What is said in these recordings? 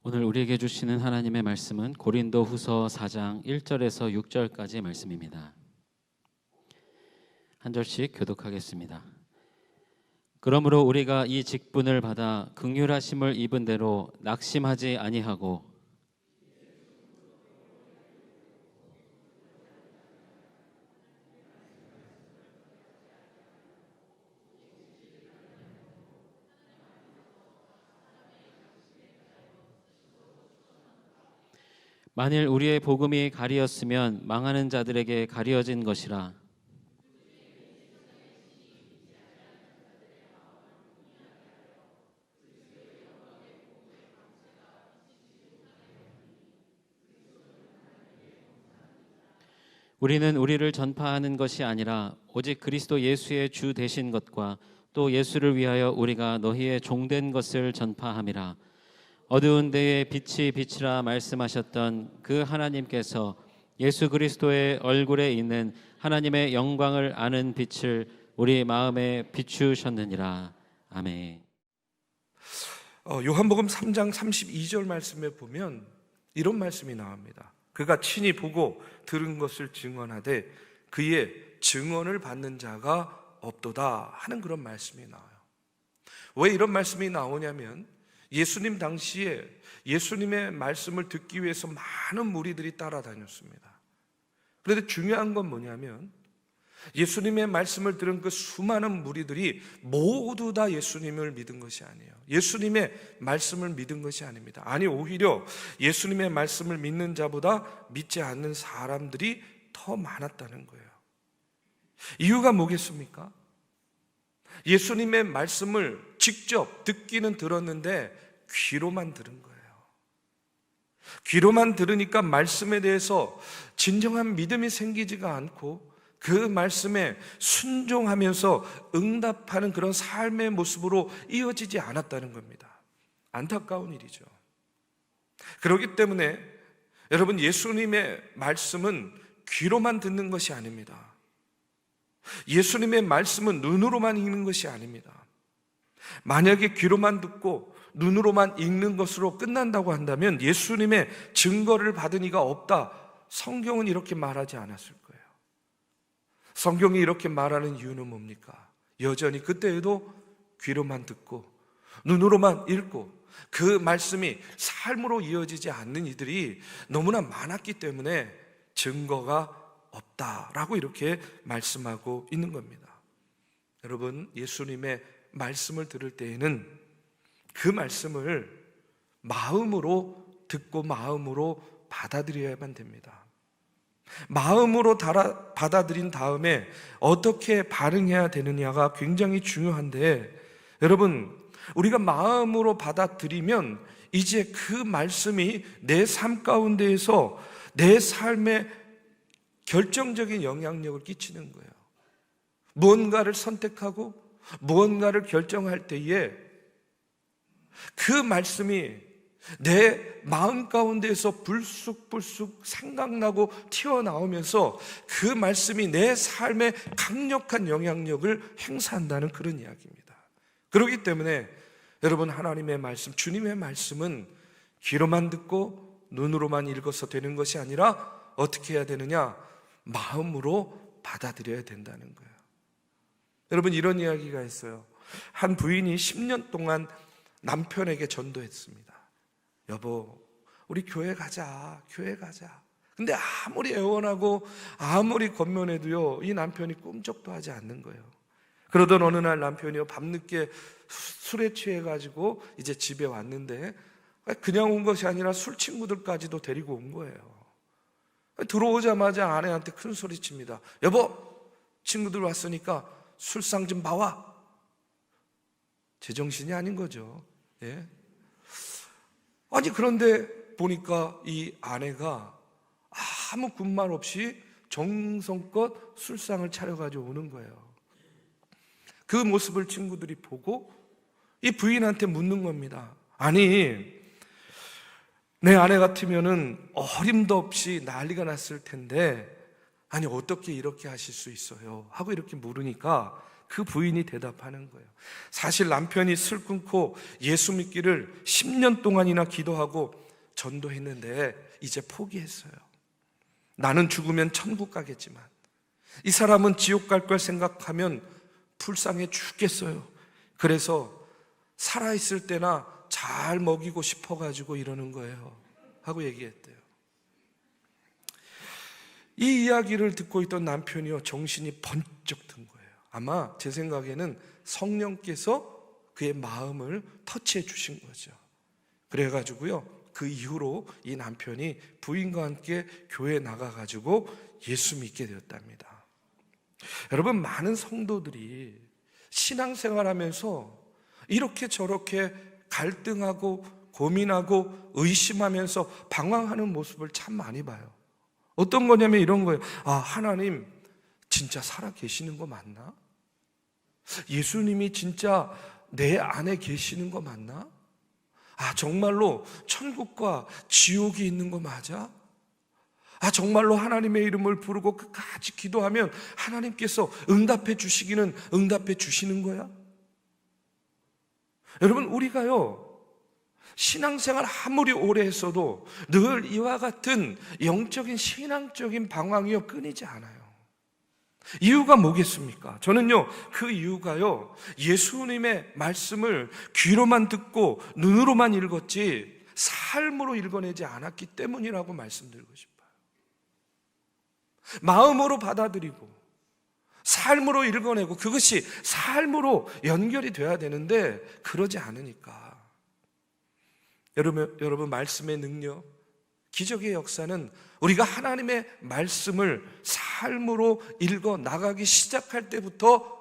오늘 우리에게 주시는 하나님의 말씀은 고린도후서 4장 1절에서 6절까지 말씀입니다. 한 절씩 교독하겠습니다. 그러므로 우리가 이 직분을 받아 긍휼하심을 입은 대로 낙심하지 아니하고 만일 우리의 복음이 가리었으면 망하는 자들에게 가리어진 것이라. 우리는 우리를 전파하는 것이 아니라 오직 그리스도 예수의 주 되신 것과 또 예수를 위하여 우리가 너희의 종된 것을 전파함이라. 어두운 데에 빛이 빛이라 말씀하셨던 그 하나님께서 예수 그리스도의 얼굴에 있는 하나님의 영광을 아는 빛을 우리 마음에 비추셨느니라. 아멘. 요한복음 3장 32절 말씀에 보면 이런 말씀이 나옵니다. 그가 친히 보고 들은 것을 증언하되 그의 증언을 받는 자가 없도다 하는 그런 말씀이 나와요. 왜 이런 말씀이 나오냐면 예수님 당시에 예수님의 말씀을 듣기 위해서 많은 무리들이 따라다녔습니다. 그런데 중요한 건 뭐냐면 예수님의 말씀을 들은 그 수많은 무리들이 모두 다 예수님을 믿은 것이 아니에요. 예수님의 말씀을 믿은 것이 아닙니다. 아니, 오히려 예수님의 말씀을 믿는 자보다 믿지 않는 사람들이 더 많았다는 거예요. 이유가 뭐겠습니까? 예수님의 말씀을 직접 듣기는 들었는데 귀로만 들은 거예요. 귀로만 들으니까 말씀에 대해서 진정한 믿음이 생기지가 않고 그 말씀에 순종하면서 응답하는 그런 삶의 모습으로 이어지지 않았다는 겁니다. 안타까운 일이죠. 그렇기 때문에 여러분, 예수님의 말씀은 귀로만 듣는 것이 아닙니다. 예수님의 말씀은 눈으로만 읽는 것이 아닙니다. 만약에 귀로만 듣고 눈으로만 읽는 것으로 끝난다고 한다면 예수님의 증거를 받은 이가 없다. 성경은 이렇게 말하지 않았을 거예요. 성경이 이렇게 말하는 이유는 뭡니까? 여전히 그때에도 귀로만 듣고 눈으로만 읽고 그 말씀이 삶으로 이어지지 않는 이들이 너무나 많았기 때문에 증거가 없다라고 이렇게 말씀하고 있는 겁니다. 여러분, 예수님의 말씀을 들을 때에는 그 말씀을 마음으로 듣고 마음으로 받아들여야만 됩니다. 마음으로 받아들인 다음에 어떻게 반응해야 되느냐가 굉장히 중요한데, 여러분, 우리가 마음으로 받아들이면 이제 그 말씀이 내 삶 가운데에서 내 삶에 결정적인 영향력을 끼치는 거예요. 무언가를 선택하고 무언가를 결정할 때에 그 말씀이 내 마음 가운데에서 불쑥불쑥 생각나고 튀어나오면서 그 말씀이 내 삶에 강력한 영향력을 행사한다는 그런 이야기입니다. 그렇기 때문에 여러분, 하나님의 말씀, 주님의 말씀은 귀로만 듣고 눈으로만 읽어서 되는 것이 아니라 어떻게 해야 되느냐? 마음으로 받아들여야 된다는 거예요. 여러분, 이런 이야기가 있어요. 한 부인이 10년 동안 남편에게 전도했습니다. 여보, 우리 교회 가자, 교회 가자. 근데 아무리 애원하고 아무리 권면해도요, 이 남편이 꿈쩍도 하지 않는 거예요. 그러던 어느 날 남편이요, 밤늦게 술에 취해가지고 이제 집에 왔는데 그냥 온 것이 아니라 술 친구들까지도 데리고 온 거예요. 들어오자마자 아내한테 큰 소리칩니다. 여보, 친구들 왔으니까 술상 좀 봐와. 제정신이 아닌 거죠. 예? 아니, 그런데 보니까 이 아내가 아무 군말 없이 정성껏 술상을 차려가지고 오는 거예요. 그 모습을 친구들이 보고 이 부인한테 묻는 겁니다. 아니, 내 아내 같으면은 어림도 없이 난리가 났을 텐데 아니 어떻게 이렇게 하실 수 있어요? 하고 이렇게 물으니까 그 부인이 대답하는 거예요. 사실 남편이 슬 끊고 예수 믿기를 10년 동안이나 기도하고 전도했는데 이제 포기했어요. 나는 죽으면 천국 가겠지만 이 사람은 지옥 갈 걸 생각하면 불쌍해 죽겠어요. 그래서 살아있을 때나 잘 먹이고 싶어가지고 이러는 거예요 하고 얘기했대요. 이 이야기를 듣고 있던 남편이요, 정신이 번쩍 든 거예요. 아마 제 생각에는 성령께서 그의 마음을 터치해 주신 거죠. 그래가지고요, 그 이후로 이 남편이 부인과 함께 교회에 나가가지고 예수 믿게 되었답니다. 여러분, 많은 성도들이 신앙생활하면서 이렇게 저렇게 갈등하고 고민하고 의심하면서 방황하는 모습을 참 많이 봐요. 어떤 거냐면 이런 거예요. 아, 하나님 진짜 살아 계시는 거 맞나? 예수님이 진짜 내 안에 계시는 거 맞나? 아, 정말로 천국과 지옥이 있는 거 맞아? 아, 정말로 하나님의 이름을 부르고 끝까지 기도하면 하나님께서 응답해 주시기는 응답해 주시는 거야? 여러분, 우리가요, 신앙생활 아무리 오래 했어도 늘 이와 같은 영적인 신앙적인 방황이요 끊이지 않아요. 이유가 뭐겠습니까? 저는요, 그 이유가요, 예수님의 말씀을 귀로만 듣고 눈으로만 읽었지 삶으로 읽어내지 않았기 때문이라고 말씀드리고 싶어요. 마음으로 받아들이고 삶으로 읽어내고 그것이 삶으로 연결이 돼야 되는데 그러지 않으니까. 여러분, 말씀의 능력, 기적의 역사는 우리가 하나님의 말씀을 삶으로 읽어 나가기 시작할 때부터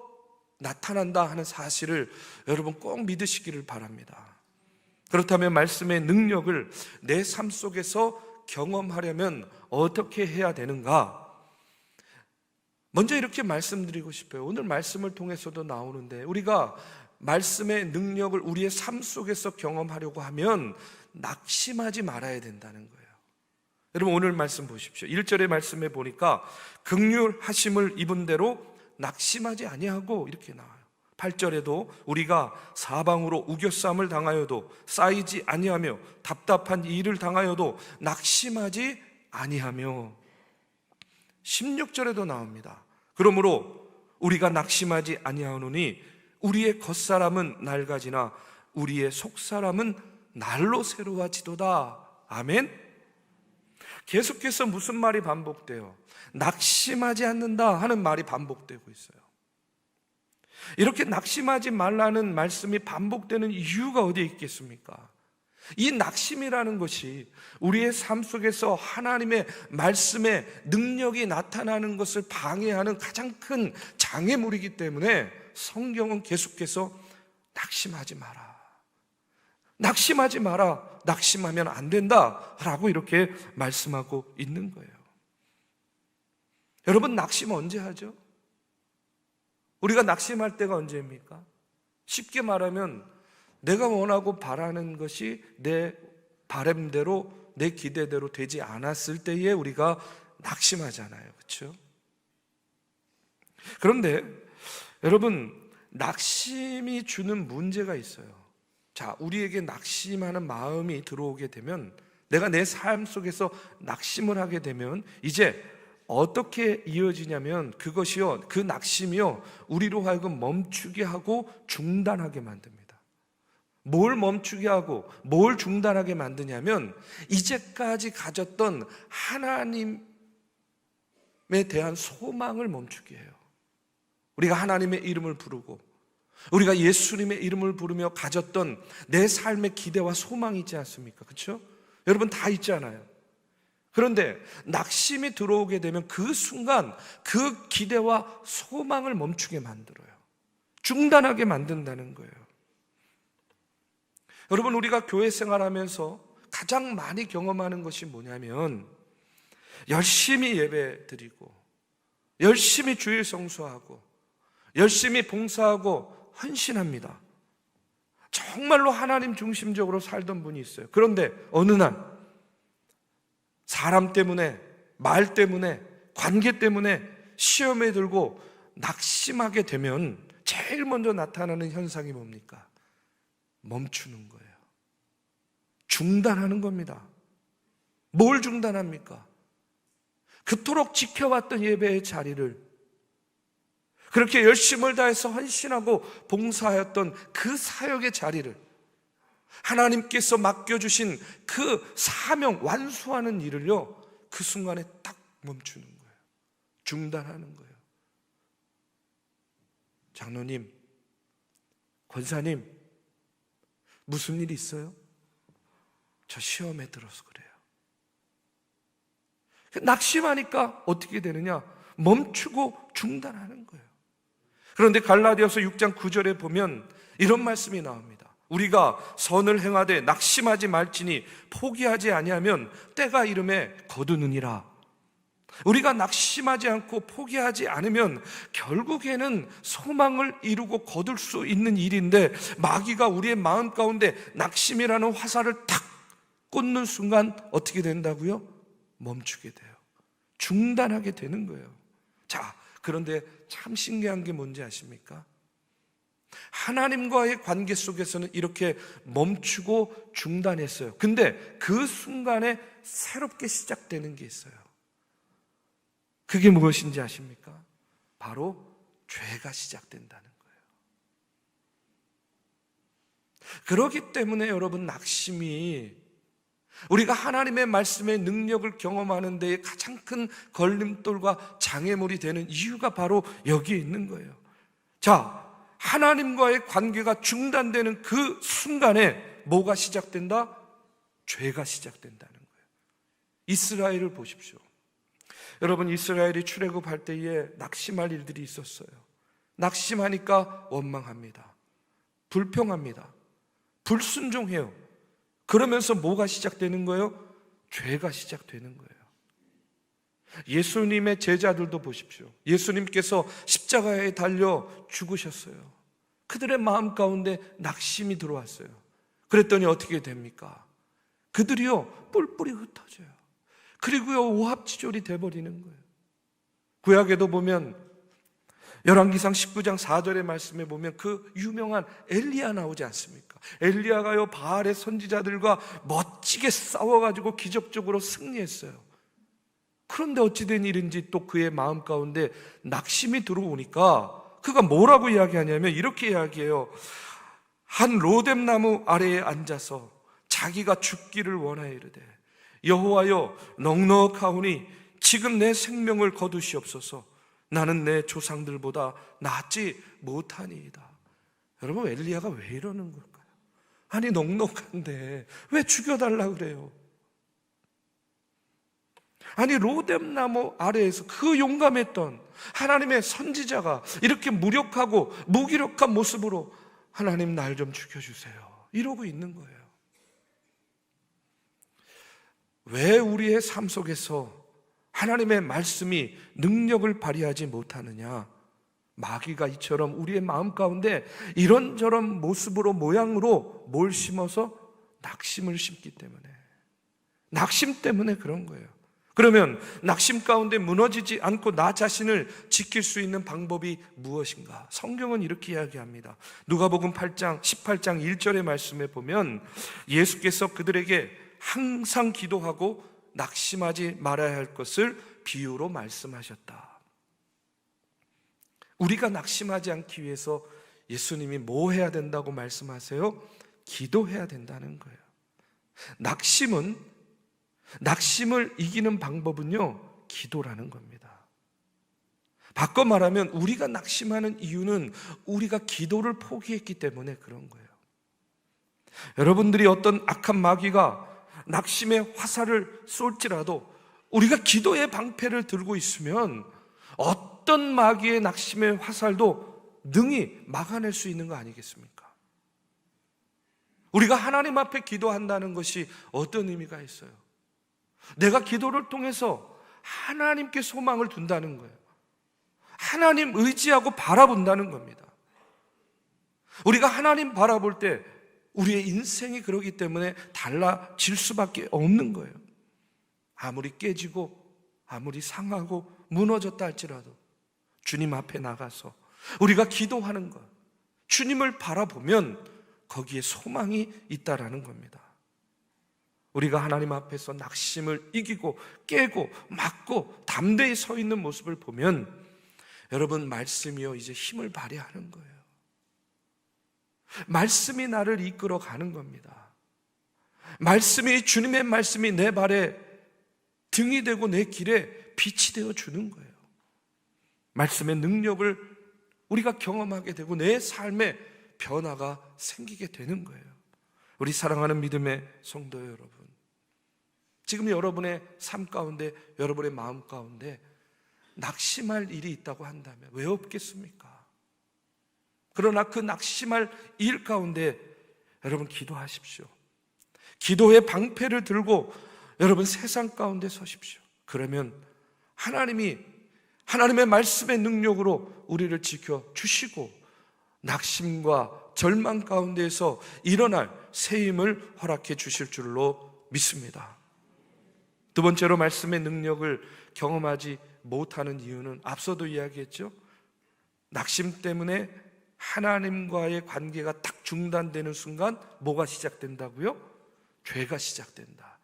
나타난다 하는 사실을 여러분 꼭 믿으시기를 바랍니다. 그렇다면 말씀의 능력을 내 삶 속에서 경험하려면 어떻게 해야 되는가? 먼저 이렇게 말씀드리고 싶어요. 오늘 말씀을 통해서도 나오는데 우리가 말씀의 능력을 우리의 삶 속에서 경험하려고 하면 낙심하지 말아야 된다는 거예요. 여러분, 오늘 말씀 보십시오. 1절의 말씀에 보니까 긍휼하심을 입은 대로 낙심하지 아니하고 이렇게 나와요. 8절에도 우리가 사방으로 우겨쌈을 당하여도 쌓이지 아니하며 답답한 일을 당하여도 낙심하지 아니하며, 16절에도 나옵니다. 그러므로 우리가 낙심하지 아니하노니 우리의 겉사람은 낡아지나 우리의 속사람은 날로 새로워지도다. 아멘. 계속해서 무슨 말이 반복돼요? 낙심하지 않는다 하는 말이 반복되고 있어요. 이렇게 낙심하지 말라는 말씀이 반복되는 이유가 어디에 있겠습니까? 이 낙심이라는 것이 우리의 삶 속에서 하나님의 말씀의 능력이 나타나는 것을 방해하는 가장 큰 장애물이기 때문에 성경은 계속해서 낙심하지 마라, 낙심하지 마라, 낙심하면 안 된다라고 이렇게 말씀하고 있는 거예요. 여러분, 낙심 언제 하죠? 우리가 낙심할 때가 언제입니까? 쉽게 말하면 내가 원하고 바라는 것이 내 바람대로, 내 기대대로 되지 않았을 때에 우리가 낙심하잖아요. 그렇죠? 그런데 여러분, 낙심이 주는 문제가 있어요. 자, 우리에게 낙심하는 마음이 들어오게 되면, 내가 내 삶 속에서 낙심을 하게 되면 이제 어떻게 이어지냐면 그것이요, 그 낙심이요, 우리로 하여금 멈추게 하고 중단하게 만듭니다. 뭘 멈추게 하고 뭘 중단하게 만드냐면 이제까지 가졌던 하나님에 대한 소망을 멈추게 해요. 우리가 하나님의 이름을 부르고 우리가 예수님의 이름을 부르며 가졌던 내 삶의 기대와 소망이 있지 않습니까? 그렇죠? 여러분, 다 있잖아요. 그런데 낙심이 들어오게 되면 그 순간 그 기대와 소망을 멈추게 만들어요. 중단하게 만든다는 거예요. 여러분, 우리가 교회 생활하면서 가장 많이 경험하는 것이 뭐냐면 열심히 예배 드리고 열심히 주일 성수하고 열심히 봉사하고 헌신합니다. 정말로 하나님 중심적으로 살던 분이 있어요. 그런데 어느 날 사람 때문에, 말 때문에, 관계 때문에 시험에 들고 낙심하게 되면 제일 먼저 나타나는 현상이 뭡니까? 멈추는 거예요. 중단하는 겁니다. 뭘 중단합니까? 그토록 지켜왔던 예배의 자리를, 그렇게 열심을 다해서 헌신하고 봉사하였던 그 사역의 자리를, 하나님께서 맡겨주신 그 사명 완수하는 일을요, 그 순간에 딱 멈추는 거예요. 중단하는 거예요. 장로님, 권사님, 무슨 일 있어요? 저 시험에 들어서 그래요. 낙심하니까 어떻게 되느냐? 멈추고 중단하는 거예요. 그런데 갈라디아서 6장 9절에 보면 이런 말씀이 나옵니다. 우리가 선을 행하되 낙심하지 말지니 포기하지 아니하면 때가 이름에 거두느니라. 우리가 낙심하지 않고 포기하지 않으면 결국에는 소망을 이루고 거둘 수 있는 일인데, 마귀가 우리의 마음 가운데 낙심이라는 화살을 탁 꽂는 순간 어떻게 된다고요? 멈추게 돼요. 중단하게 되는 거예요. 자, 그런데 참 신기한 게 뭔지 아십니까? 하나님과의 관계 속에서는 이렇게 멈추고 중단했어요. 근데 그 순간에 새롭게 시작되는 게 있어요. 그게 무엇인지 아십니까? 바로 죄가 시작된다는 거예요. 그렇기 때문에 여러분, 낙심이 우리가 하나님의 말씀의 능력을 경험하는 데에 가장 큰 걸림돌과 장애물이 되는 이유가 바로 여기에 있는 거예요. 자, 하나님과의 관계가 중단되는 그 순간에 뭐가 시작된다? 죄가 시작된다는 거예요. 이스라엘을 보십시오. 여러분, 이스라엘이 출애굽할 때에 낙심할 일들이 있었어요. 낙심하니까 원망합니다. 불평합니다. 불순종해요. 그러면서 뭐가 시작되는 거예요? 죄가 시작되는 거예요. 예수님의 제자들도 보십시오. 예수님께서 십자가에 달려 죽으셨어요. 그들의 마음 가운데 낙심이 들어왔어요. 그랬더니 어떻게 됩니까? 그들이요, 뿔뿔이 흩어져요. 그리고요, 오합지졸이 돼버리는 거예요. 구약에도 보면 열왕기상 19장 4절의 말씀에 보면 그 유명한 엘리야 나오지 않습니까? 엘리야가요, 바알의 선지자들과 멋지게 싸워가지고 기적적으로 승리했어요. 그런데 어찌된 일인지 또 그의 마음 가운데 낙심이 들어오니까 그가 뭐라고 이야기하냐면 이렇게 이야기해요. 한 로뎀나무 아래에 앉아서 자기가 죽기를 원하여 이르되, 여호와여, 넉넉하오니 지금 내 생명을 거두시옵소서. 나는 내 조상들보다 낫지 못하니이다. 여러분, 엘리야가 왜 이러는 걸까요? 아니, 넉넉한데 왜 죽여달라 그래요? 아니, 로뎀나무 아래에서 그 용감했던 하나님의 선지자가 이렇게 무력하고 무기력한 모습으로 하나님, 날 좀 죽여주세요, 이러고 있는 거예요. 왜 우리의 삶 속에서 하나님의 말씀이 능력을 발휘하지 못하느냐? 마귀가 이처럼 우리의 마음 가운데 이런저런 모습으로, 모양으로 뭘 심어서? 낙심을 심기 때문에, 낙심 때문에 그런 거예요. 그러면 낙심 가운데 무너지지 않고 나 자신을 지킬 수 있는 방법이 무엇인가? 성경은 이렇게 이야기합니다. 누가복음 18장 1절의 말씀에 보면 예수께서 그들에게 항상 기도하고 낙심하지 말아야 할 것을 비유로 말씀하셨다. 우리가 낙심하지 않기 위해서 예수님이 뭐 해야 된다고 말씀하세요? 기도해야 된다는 거예요. 낙심을 이기는 방법은요, 기도라는 겁니다. 바꿔 말하면 우리가 낙심하는 이유는 우리가 기도를 포기했기 때문에 그런 거예요. 여러분들이 어떤 악한 마귀가 낙심의 화살을 쏠지라도 우리가 기도의 방패를 들고 있으면 어떤 마귀의 낙심의 화살도 능히 막아낼 수 있는 거 아니겠습니까? 우리가 하나님 앞에 기도한다는 것이 어떤 의미가 있어요? 내가 기도를 통해서 하나님께 소망을 둔다는 거예요. 하나님 의지하고 바라본다는 겁니다. 우리가 하나님 바라볼 때 우리의 인생이 그러기 때문에 달라질 수밖에 없는 거예요. 아무리 깨지고 아무리 상하고 무너졌다 할지라도 주님 앞에 나가서 우리가 기도하는 것, 주님을 바라보면 거기에 소망이 있다라는 겁니다. 우리가 하나님 앞에서 낙심을 이기고 깨고 막고 담대히 서 있는 모습을 보면 여러분, 말씀이요 이제 힘을 발휘하는 거예요. 말씀이 나를 이끌어 가는 겁니다. 말씀이, 주님의 말씀이 내 발에 등이 되고 내 길에 빛이 되어 주는 거예요. 말씀의 능력을 우리가 경험하게 되고 내 삶에 변화가 생기게 되는 거예요. 우리 사랑하는 믿음의 성도 여러분, 지금 여러분의 삶 가운데, 여러분의 마음 가운데 낙심할 일이 있다고 한다면 왜 없겠습니까? 그러나 그 낙심할 일 가운데 여러분 기도하십시오. 기도의 방패를 들고 여러분 세상 가운데 서십시오. 그러면 하나님의 말씀의 능력으로 우리를 지켜주시고 낙심과 절망 가운데에서 일어날 새 힘을 허락해 주실 줄로 믿습니다. 두 번째로 말씀의 능력을 경험하지 못하는 이유는 앞서도 이야기했죠. 낙심 때문에 하나님과의 관계가 딱 중단되는 순간 뭐가 시작된다고요? 죄가 시작된다.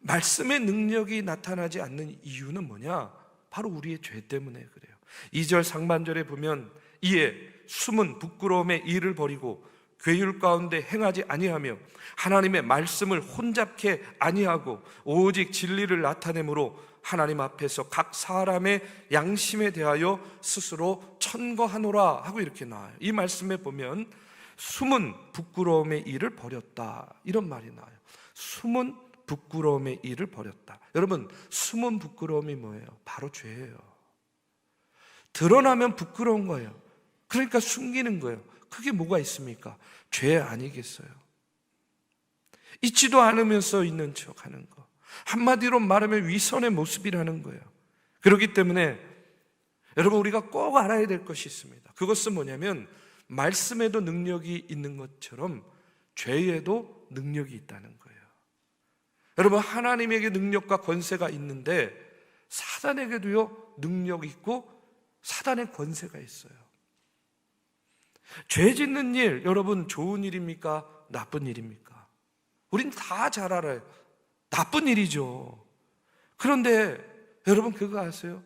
말씀의 능력이 나타나지 않는 이유는 뭐냐? 바로 우리의 죄 때문에 그래요. 2절 상반절에 보면 이에 숨은 부끄러움의 일을 버리고 괴율 가운데 행하지 아니하며 하나님의 말씀을 혼잡케 아니하고 오직 진리를 나타내므로 하나님 앞에서 각 사람의 양심에 대하여 스스로 천거하노라 하고 이렇게 나와요. 이 말씀에 보면 숨은 부끄러움의 일을 버렸다, 이런 말이 나와요. 숨은 부끄러움의 일을 버렸다. 여러분, 숨은 부끄러움이 뭐예요? 바로 죄예요. 드러나면 부끄러운 거예요. 그러니까 숨기는 거예요. 그게 뭐가 있습니까? 죄 아니겠어요? 있지도 않으면서 있는 척 하는 거, 한마디로 말하면 위선의 모습이라는 거예요. 그렇기 때문에 여러분, 우리가 꼭 알아야 될 것이 있습니다. 그것은 뭐냐면 말씀에도 능력이 있는 것처럼 죄에도 능력이 있다는 거예요. 여러분, 하나님에게 능력과 권세가 있는데 사단에게도요 능력이 있고 사단의 권세가 있어요. 죄 짓는 일, 여러분 좋은 일입니까? 나쁜 일입니까? 우린 다 잘 알아요. 나쁜 일이죠. 그런데 여러분 그거 아세요?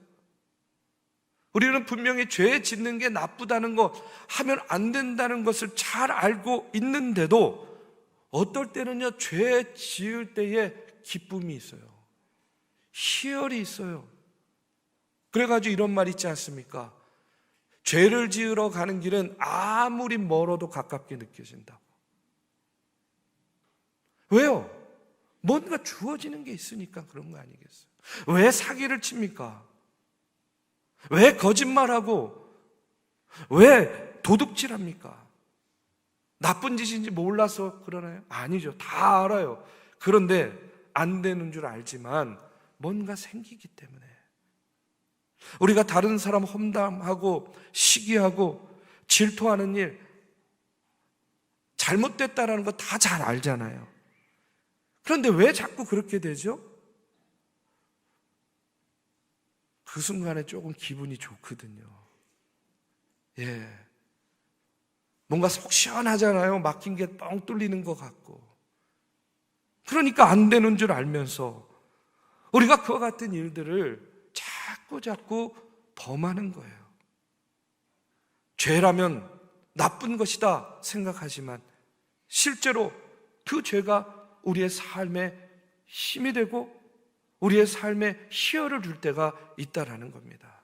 우리는 분명히 죄 짓는 게 나쁘다는 거, 하면 안 된다는 것을 잘 알고 있는데도 어떨 때는요 죄 지을 때에 기쁨이 있어요. 희열이 있어요. 그래가지고 이런 말 있지 않습니까? 죄를 지으러 가는 길은 아무리 멀어도 가깝게 느껴진다고. 왜요? 뭔가 주어지는 게 있으니까 그런 거 아니겠어요? 왜 사기를 칩니까? 왜 거짓말하고 왜 도둑질합니까? 나쁜 짓인지 몰라서 그러나요? 아니죠. 다 알아요. 그런데 안 되는 줄 알지만 뭔가 생기기 때문에. 우리가 다른 사람 험담하고 시기하고 질투하는 일, 잘못됐다라는 거 다 잘 알잖아요. 그런데 왜 자꾸 그렇게 되죠? 그 순간에 조금 기분이 좋거든요. 예. 뭔가 속 시원하잖아요. 막힌 게 뻥 뚫리는 것 같고. 그러니까 안 되는 줄 알면서 우리가 그와 같은 일들을 자꾸 범하는 거예요. 죄라면 나쁜 것이다 생각하지만 실제로 그 죄가 우리의 삶에 힘이 되고 우리의 삶에 희열을 줄 때가 있다라는 겁니다.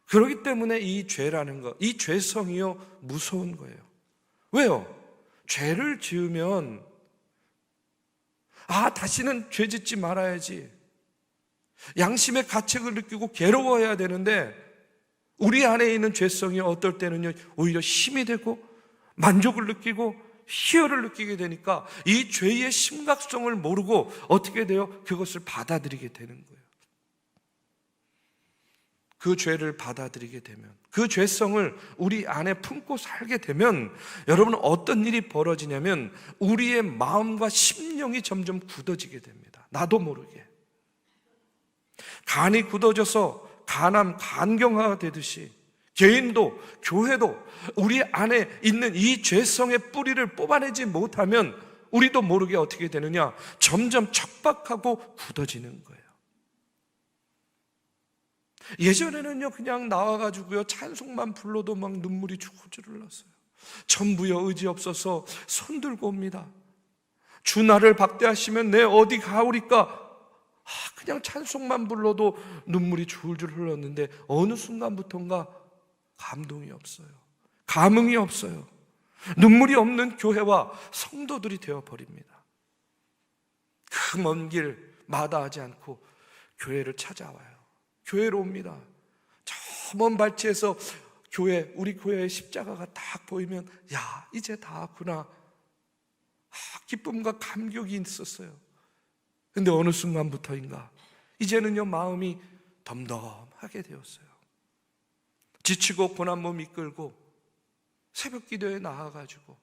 그렇기 때문에 이 죄라는 것, 이 죄성이요 무서운 거예요. 왜요? 죄를 지으면 다시는 죄 짓지 말아야지, 양심의 가책을 느끼고 괴로워해야 되는데 우리 안에 있는 죄성이 어떨 때는요 오히려 힘이 되고 만족을 느끼고 희열을 느끼게 되니까 이 죄의 심각성을 모르고 어떻게 돼요? 그것을 받아들이게 되는 거예요. 그 죄를 받아들이게 되면, 그 죄성을 우리 안에 품고 살게 되면 여러분은 어떤 일이 벌어지냐면 우리의 마음과 심령이 점점 굳어지게 됩니다. 나도 모르게 간이 굳어져서 간암, 간경화가 되듯이 개인도 교회도 우리 안에 있는 이 죄성의 뿌리를 뽑아내지 못하면 우리도 모르게 어떻게 되느냐? 점점 척박하고 굳어지는 거예요. 예전에는요, 그냥 나와가지고요, 찬송만 불러도 막 눈물이 줄줄 흘렀어요. 전부여 의지 없어서 손 들고 옵니다. 주 나를 박대하시면 내 어디 가오리까? 그냥 찬송만 불러도 눈물이 줄줄 흘렀는데 어느 순간부터인가 감동이 없어요. 감흥이 없어요. 눈물이 없는 교회와 성도들이 되어버립니다. 그 먼 길 마다하지 않고 교회를 찾아와요. 교회로 옵니다. 저 먼 발치에서 우리 교회의 십자가가 딱 보이면 야, 이제 다 왔구나. 기쁨과 감격이 있었어요. 근데 어느 순간부터인가 이제는요, 마음이 덤덤하게 되었어요. 지치고 고난 몸 이끌고 새벽 기도에 나와가지고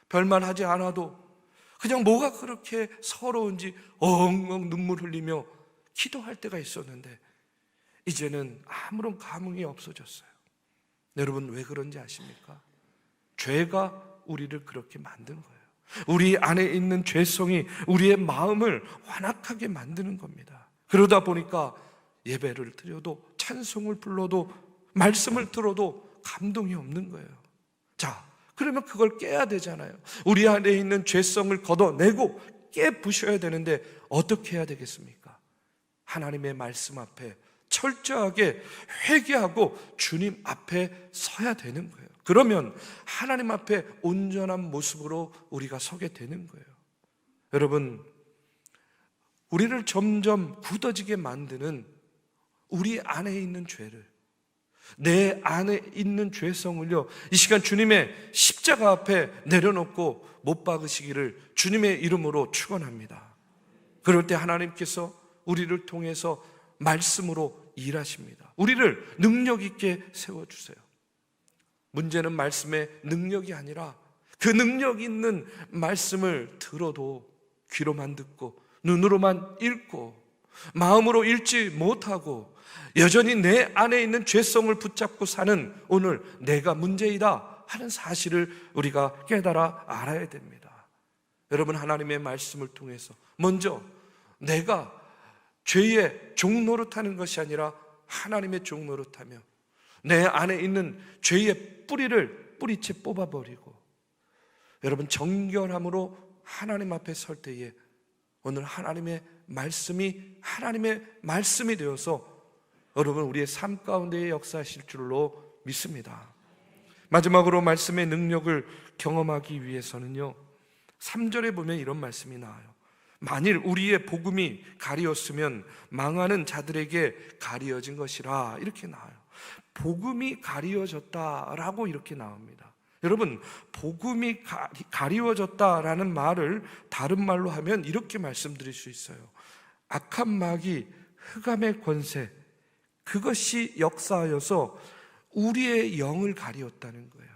별말 하지 않아도 그냥 뭐가 그렇게 서러운지 엉엉 눈물 흘리며 기도할 때가 있었는데 이제는 아무런 감흥이 없어졌어요. 여러분, 왜 그런지 아십니까? 죄가 우리를 그렇게 만든 거예요. 우리 안에 있는 죄성이 우리의 마음을 완악하게 만드는 겁니다. 그러다 보니까 예배를 드려도 찬송을 불러도 말씀을 들어도 감동이 없는 거예요. 자, 그러면 그걸 깨야 되잖아요. 우리 안에 있는 죄성을 걷어내고 깨부셔야 되는데 어떻게 해야 되겠습니까? 하나님의 말씀 앞에 철저하게 회개하고 주님 앞에 서야 되는 거예요. 그러면 하나님 앞에 온전한 모습으로 우리가 서게 되는 거예요. 여러분, 우리를 점점 굳어지게 만드는 우리 안에 있는 죄를, 내 안에 있는 죄성을요, 이 시간 주님의 십자가 앞에 내려놓고 못 박으시기를 주님의 이름으로 축원합니다. 그럴 때 하나님께서 우리를 통해서 말씀으로 일하십니다. 우리를 능력 있게 세워주세요. 문제는 말씀의 능력이 아니라 그 능력 있는 말씀을 들어도 귀로만 듣고 눈으로만 읽고 마음으로 읽지 못하고 여전히 내 안에 있는 죄성을 붙잡고 사는 오늘 내가 문제이다 하는 사실을 우리가 깨달아 알아야 됩니다. 여러분, 하나님의 말씀을 통해서 먼저 내가 죄의 종노릇하는 것이 아니라 하나님의 종노릇하며 내 안에 있는 죄의 뿌리를 뿌리채 뽑아버리고 여러분, 정결함으로 하나님 앞에 설 때에 오늘 하나님의 말씀이 되어서 여러분 우리의 삶 가운데에 역사하실 줄로 믿습니다. 마지막으로 말씀의 능력을 경험하기 위해서는요, 3절에 보면 이런 말씀이 나와요. 만일 우리의 복음이 가리었으면 망하는 자들에게 가리어진 것이라, 이렇게 나와요. 복음이 가리워졌다라고 이렇게 나옵니다. 여러분, 복음이 가리워졌다라는 말을 다른 말로 하면 이렇게 말씀드릴 수 있어요. 악한 마귀, 흑암의 권세, 그것이 역사하여서 우리의 영을 가리웠다는 거예요.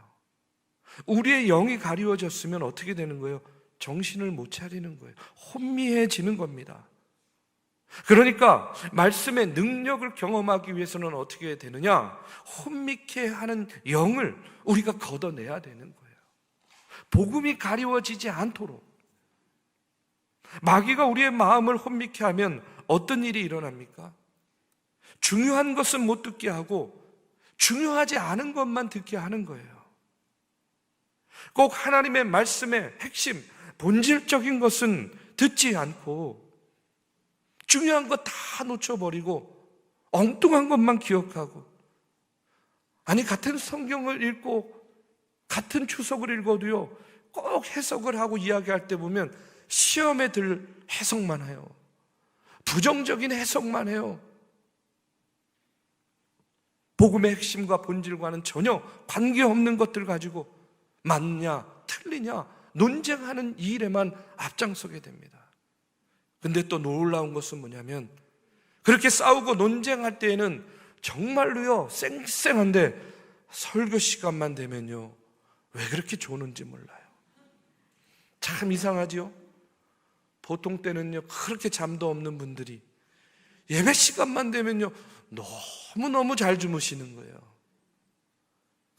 우리의 영이 가리워졌으면 어떻게 되는 거예요? 정신을 못 차리는 거예요. 혼미해지는 겁니다. 그러니까 말씀의 능력을 경험하기 위해서는 어떻게 되느냐? 혼미케 하는 영을 우리가 걷어내야 되는 거예요. 복음이 가리워지지 않도록. 마귀가 우리의 마음을 혼미케 하면 어떤 일이 일어납니까? 중요한 것은 못 듣게 하고 중요하지 않은 것만 듣게 하는 거예요. 꼭 하나님의 말씀의 핵심, 본질적인 것은 듣지 않고 중요한 거 다 놓쳐버리고 엉뚱한 것만 기억하고, 아니 같은 성경을 읽고 같은 추석을 읽어도요 꼭 해석을 하고 이야기할 때 보면 시험에 들 해석만 해요. 부정적인 해석만 해요. 복음의 핵심과 본질과는 전혀 관계없는 것들 가지고 맞냐 틀리냐 논쟁하는 이 일에만 앞장서게 됩니다. 근데 또 놀라운 것은 뭐냐면 그렇게 싸우고 논쟁할 때에는 정말로요 쌩쌩한데 설교 시간만 되면요 왜 그렇게 조는지 몰라요. 참 이상하지요. 보통 때는요 그렇게 잠도 없는 분들이 예배 시간만 되면요 너무너무 잘 주무시는 거예요.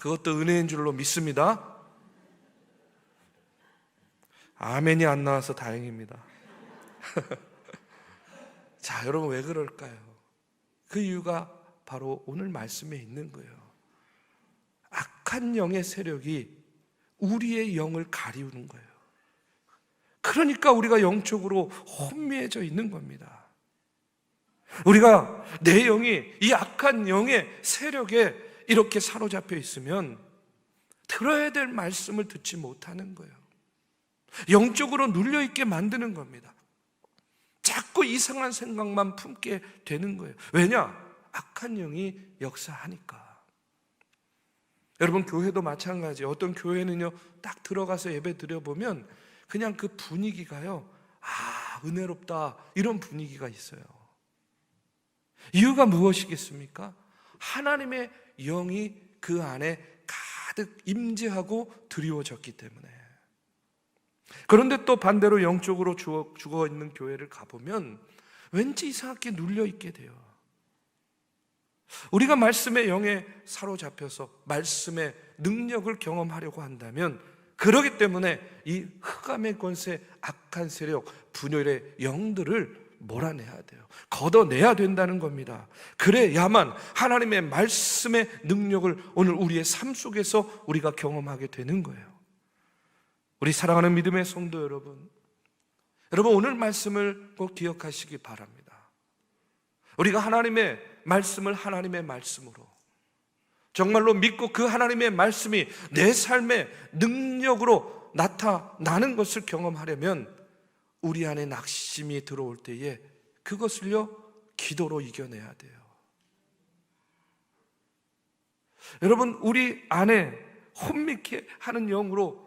그것도 은혜인 줄로 믿습니다. 아멘이 안 나와서 다행입니다. 자, 여러분 왜 그럴까요? 그 이유가 바로 오늘 말씀에 있는 거예요. 악한 영의 세력이 우리의 영을 가리우는 거예요. 그러니까 우리가 영적으로 혼미해져 있는 겁니다. 우리가 내 영이 이 악한 영의 세력에 이렇게 사로잡혀 있으면 들어야 될 말씀을 듣지 못하는 거예요. 영적으로 눌려있게 만드는 겁니다. 자꾸 이상한 생각만 품게 되는 거예요. 왜냐? 악한 영이 역사하니까. 여러분, 교회도 마찬가지예요. 어떤 교회는요, 딱 들어가서 예배 드려보면 그냥 그 분위기가요, 은혜롭다, 이런 분위기가 있어요. 이유가 무엇이겠습니까? 하나님의 영이 그 안에 가득 임재하고 드리워졌기 때문에. 그런데 또 반대로 영적으로 죽어 있는 교회를 가보면 왠지 이상하게 눌려있게 돼요. 우리가 말씀의 영에 사로잡혀서 말씀의 능력을 경험하려고 한다면, 그러기 때문에 이 흑암의 권세, 악한 세력, 분열의 영들을 몰아내야 돼요. 걷어내야 된다는 겁니다. 그래야만 하나님의 말씀의 능력을 오늘 우리의 삶 속에서 우리가 경험하게 되는 거예요. 우리 사랑하는 믿음의 성도 여러분, 오늘 말씀을 꼭 기억하시기 바랍니다. 우리가 하나님의 말씀을 하나님의 말씀으로 정말로 믿고 그 하나님의 말씀이 내 삶의 능력으로 나타나는 것을 경험하려면 우리 안에 낙심이 들어올 때에 그것을요, 기도로 이겨내야 돼요. 여러분, 우리 안에 혼미케 하는 영으로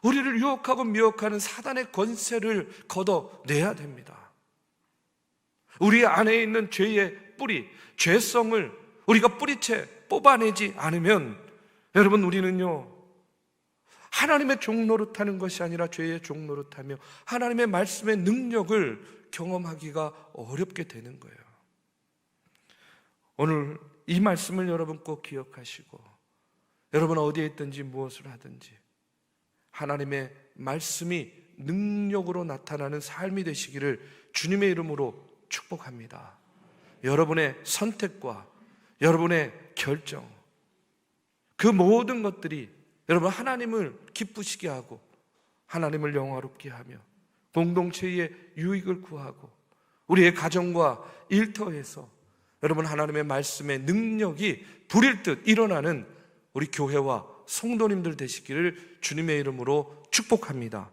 우리를 유혹하고 미혹하는 사단의 권세를 걷어내야 됩니다. 우리 안에 있는 죄의 뿌리, 죄성을 우리가 뿌리채 뽑아내지 않으면, 여러분, 우리는요, 하나님의 종노릇하는 것이 아니라 죄의 종노릇하며 하나님의 말씀의 능력을 경험하기가 어렵게 되는 거예요. 오늘 이 말씀을 여러분 꼭 기억하시고, 여러분 어디에 있든지 무엇을 하든지 하나님의 말씀이 능력으로 나타나는 삶이 되시기를 주님의 이름으로 축복합니다. 여러분의 선택과 여러분의 결정, 그 모든 것들이 여러분 하나님을 기쁘시게 하고 하나님을 영화롭게 하며 공동체의 유익을 구하고 우리의 가정과 일터에서 여러분 하나님의 말씀의 능력이 불일 듯 일어나는 우리 교회와 성도님들 되시기를 주님의 이름으로 축복합니다.